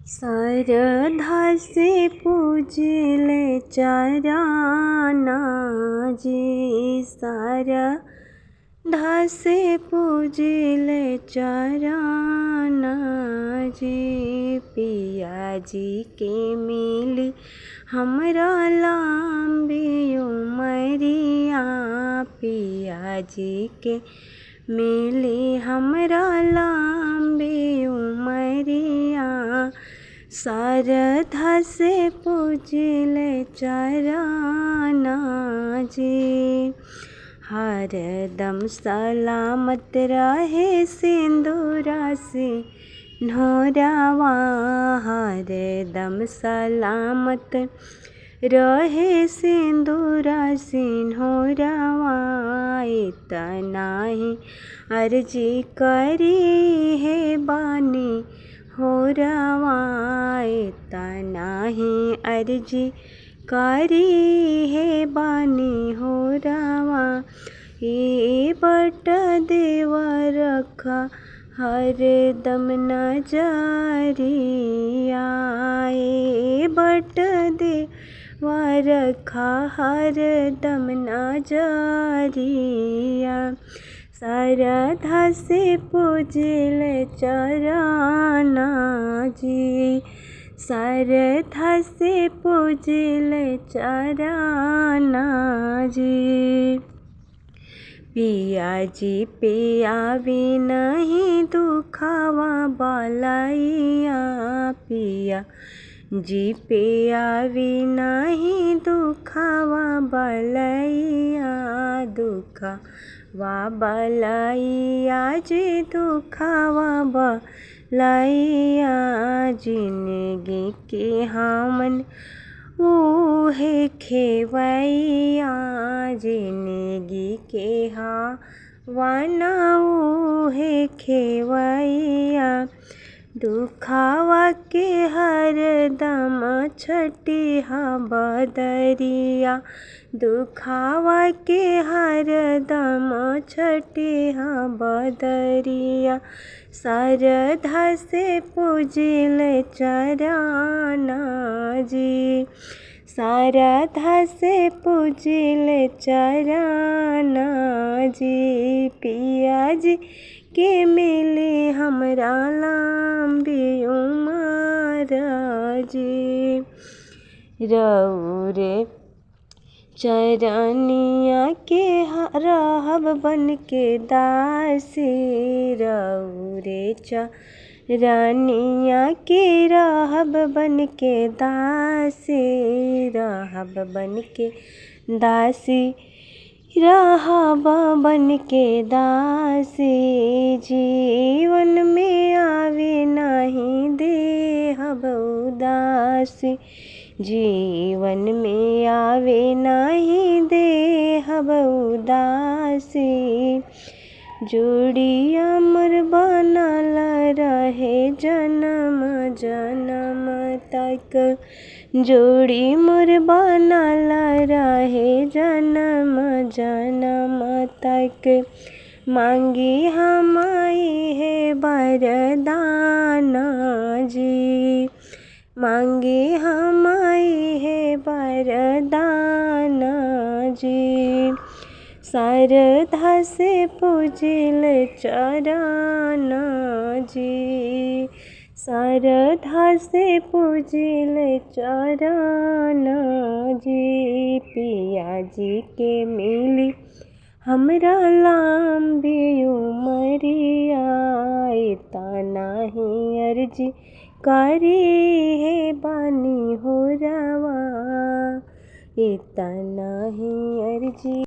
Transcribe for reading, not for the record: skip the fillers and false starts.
श्रद्धा से पूजिले चरना जी, श्रद्धा से पूजिले चरना जी। पिया जी के मिली हमरा लंबी उमरिया, पिया जी के मिली हमरा लंबी उमरिया। श्रद्धा से पूजिले चरना जी, हरदम सलामत रहे सिंदूरा से ढोरवा, हरदम सलामत रहे सिंदूरा से ढोरवा। इतना ही अर्जी करी है बानी होरवा, इतना ही अर्जी करी है बानी होरवा। ये बट देवा रखा हरदम नजरिया, ये बट देवा रखा हरदम नजरिया। श्रद्धा से पूजिले चरना जी, श्रद्धा से पूजिले चरना जी। पिया जी पियावी नहीं दुखावा बलैया, पिया जी पियावी नहीं दुखावा बलैया। दुखावा बलैया जी, दुखावा बलैया। जिंदगी के हमन उहे खेवैया, जिंदगी के हवन उहे खेवैया। दुखावा के हरदम छटिहा बदरिया, दुखावा के हरदम छटिहा बदरिया। श्रद्धा से पूजिले चरना जी, श्रद्धा से पूजिले चरना जी। पिया जी के मिली हमरा लंबी उमर जी, रउरे चरनिया के रहब बन के दासी, रउरे चरनिया के रहब बन के दासी, रहब बन के दासी, रहब बन के दासी। जीवन में आवे नहीं देहब उदासी, जीवन में आवे नहीं देहब उदासी। जोड़ी अमर बनल रहे जन्म जन्म तक, जोड़ी मोर बनल रहे जन्म जन्म तक। मांगी हम है वरदान जी, मांगी हम है वरदान जी। श्रद्धा से पूजिले चरना जी, श्रद्धा से पूजिले चरना जी। पिया जी के मिली हमरा लंबी उमरिया, इतना ही अर्जी करी है बानी होरवा, इतना ही अर्जी।